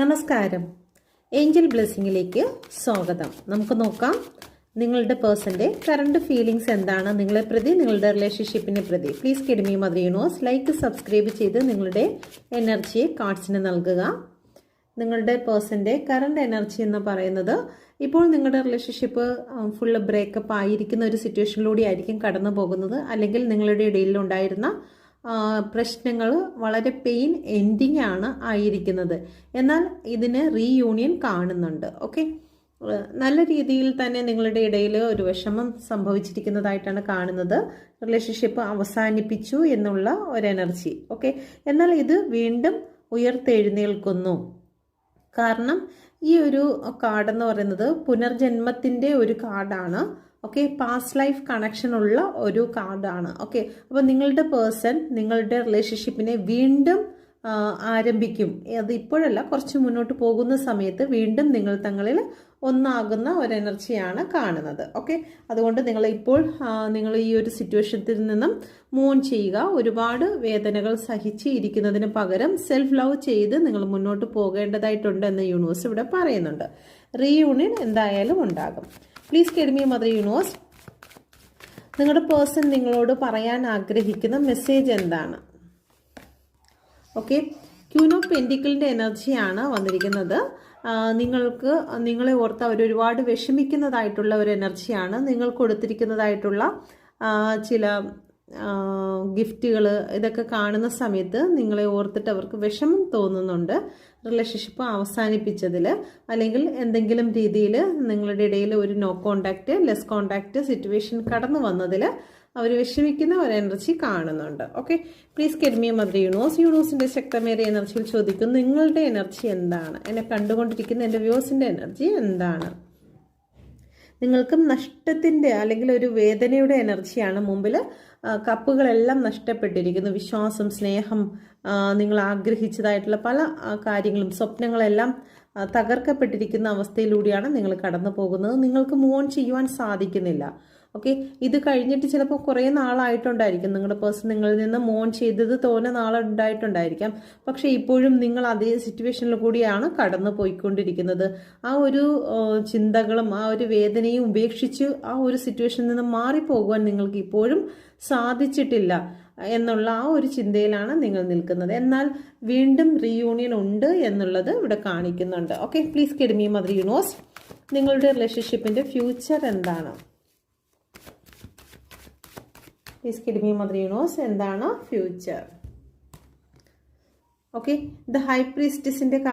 നമസ്കാരം. ഏഞ്ചൽ ബ്ലെസ്സിങ്ങിലേക്ക് സ്വാഗതം. നമുക്ക് നോക്കാം നിങ്ങളുടെ പേഴ്സന്റെ കറണ്ട് ഫീലിംഗ്സ് എന്താണ് നിങ്ങളെ പ്രതി, നിങ്ങളുടെ റിലേഷൻഷിപ്പിനെ പ്രതി. Please guide me mother universe like subscribe ചെയ്ത് നിങ്ങളുടെ എനർജിയെ കാർഡ്സിന് നൽകുക. നിങ്ങളുടെ പേഴ്സന്റെ കറണ്ട് എനർജി എന്ന് പറയുന്നത് ഇപ്പോൾ നിങ്ങളുടെ റിലേഷൻഷിപ്പ് ഫുള്ള് ബ്രേക്കപ്പ് ആയിരിക്കുന്ന ഒരു സിറ്റുവേഷനിലൂടെ ആയിരിക്കും കടന്നു പോകുന്നത്. അല്ലെങ്കിൽ നിങ്ങളുടെ ഇടയിൽ ഉണ്ടായിരുന്ന പ്രശ്നങ്ങൾ വളരെ പെയിൻ എൻഡിങ് ആണ് ആയിരിക്കുന്നത്. എന്നാൽ ഇതിന് റീയൂണിയൻ കാണുന്നുണ്ട്. ഓക്കെ, നല്ല രീതിയിൽ തന്നെ നിങ്ങളുടെ ഇടയിൽ ഒരു വിഷമം സംഭവിച്ചിരിക്കുന്നതായിട്ടാണ് കാണുന്നത്. റിലേഷൻഷിപ്പ് അവസാനിപ്പിച്ചു എന്നുള്ള ഒരു എനർജി. ഓക്കെ, എന്നാൽ ഇത് വീണ്ടും ഉയർത്തെഴുന്നേൽക്കുന്നു. കാരണം ഈ ഒരു കാർഡെന്ന് പറയുന്നത് പുനർജന്മത്തിൻ്റെ ഒരു കാർഡാണ്. ഓക്കെ, പാസ്റ്റ് ലൈഫ് കണക്ഷൻ ഉള്ള ഒരു കാർഡാണ്. ഓക്കെ, അപ്പോൾ നിങ്ങളുടെ പേഴ്സൺ നിങ്ങളുടെ റിലേഷൻഷിപ്പിനെ വീണ്ടും ആരംഭിക്കും. അത് ഇപ്പോഴല്ല, കുറച്ച് മുന്നോട്ട് പോകുന്ന സമയത്ത് വീണ്ടും നിങ്ങൾ തങ്ങളിൽ ഒന്നാകുന്ന ഒരു എനർജിയാണ് കാണുന്നത്. ഓക്കെ, അതുകൊണ്ട് നിങ്ങൾ ഇപ്പോൾ നിങ്ങൾ ഈ ഒരു സിറ്റുവേഷനിൽ നിന്നും മൂവ് ചെയ്യുക. ഒരുപാട് വേദനകൾ സഹിച്ച് ഇരിക്കുന്നതിന് പകരം സെൽഫ് ലവ് ചെയ്ത് നിങ്ങൾ മുന്നോട്ട് പോകേണ്ടതായിട്ടുണ്ട് എന്ന് യൂണിവേഴ്സ് ഇവിടെ പറയുന്നുണ്ട്. റീയൂണിയൻ എന്തായാലും ഉണ്ടാകും. പ്ലീസ് കിഡ്മി മദർ യൂണിവേഴ്സ്, നിങ്ങളുടെ പേഴ്സൺ നിങ്ങളോട് പറയാൻ ആഗ്രഹിക്കുന്ന മെസ്സേജ് എന്താണ്? ഓക്കെ, ക്യൂൻ ഓഫ് പെൻറ്റിക്കിളിൻ്റെ എനർജിയാണ് വന്നിരിക്കുന്നത്. നിങ്ങളെ ഓർത്ത് അവർ ഒരുപാട് വിഷമിക്കുന്നതായിട്ടുള്ള ഒരു എനർജിയാണ്. നിങ്ങൾ കൊടുത്തിരിക്കുന്നതായിട്ടുള്ള ചില ഗിഫ്റ്റുകൾ ഇതൊക്കെ കാണുന്ന സമയത്ത് നിങ്ങളെ ഓർത്തിട്ട് അവർക്ക് വിഷമം തോന്നുന്നുണ്ട്. റിലേഷൻഷിപ്പ് അവസാനിപ്പിച്ചതിൽ അല്ലെങ്കിൽ എന്തെങ്കിലും രീതിയിൽ നിങ്ങളുടെ ഇടയിൽ ഒരു no contact, less contact situation കടന്നു വന്നതിൽ അവർ വിഷമിക്കുന്ന ഒരു എനർജി കാണുന്നുണ്ട്. Okay, please guide me mother universe, യൂണിവേഴ്സിൻ്റെ ശക്തമേറിയ എനർജിയിൽ ചോദിക്കുന്നു നിങ്ങളുടെ എനർജി എന്താണ്? എന്നെ കണ്ടുകൊണ്ടിരിക്കുന്ന എൻ്റെ വ്യൂസിൻ്റെ എനർജി എന്താണ്? നിങ്ങൾക്കും നഷ്ടത്തിൻ്റെ അല്ലെങ്കിൽ ഒരു വേദനയുടെ എനർജിയാണ് മുമ്പിൽ. കപ്പുകളെല്ലാം നഷ്ടപ്പെട്ടിരിക്കുന്നു. വിശ്വാസം, സ്നേഹം, നിങ്ങൾ ആഗ്രഹിച്ചതായിട്ടുള്ള പല കാര്യങ്ങളും, സ്വപ്നങ്ങളെല്ലാം തകർക്കപ്പെട്ടിരിക്കുന്ന അവസ്ഥയിലൂടെയാണ് നിങ്ങൾ കടന്നു പോകുന്നത്. നിങ്ങൾക്ക് മൂവ് ഓൺ ചെയ്യുവാൻ സാധിക്കുന്നില്ല. ഓക്കെ, ഇത് കഴിഞ്ഞിട്ട് ചിലപ്പോൾ കുറേ നാളായിട്ടുണ്ടായിരിക്കും നിങ്ങളുടെ പേഴ്സൺ നിങ്ങളിൽ നിന്ന് മൂവ് ഓൺ ചെയ്തത്, തോന്നെ നാളുണ്ടായിട്ടുണ്ടായിരിക്കാം. പക്ഷേ ഇപ്പോഴും നിങ്ങൾ അതേ സിറ്റുവേഷനിൽ കൂടിയാണ് കടന്നു പോയിക്കൊണ്ടിരിക്കുന്നത്. ആ ഒരു ചിന്തകളും ആ ഒരു വേദനയും ഉപേക്ഷിച്ച് ആ ഒരു സിറ്റുവേഷനിൽ നിന്ന് മാറിപ്പോകുവാൻ നിങ്ങൾക്ക് ഇപ്പോഴും സാധിച്ചിട്ടില്ല എന്നുള്ള ആ ഒരു ചിന്തയിലാണ് നിങ്ങൾ നിൽക്കുന്നത്. എന്നാൽ വീണ്ടും റീയൂണിയൻ ഉണ്ട് എന്നുള്ളത് ഇവിടെ കാണിക്കുന്നുണ്ട്. Okay, please guide me mother universe, നിങ്ങളുടെ റിലേഷൻഷിപ്പിൻ്റെ ഫ്യൂച്ചർ എന്താണ്? പ്ലീസ് കിഡ്മി മദർ യൂണിവേഴ്സ്, എന്താണ് ഫ്യൂച്ചർ? Okay, the high പ്രീസ്റ്റസിൻ്റെ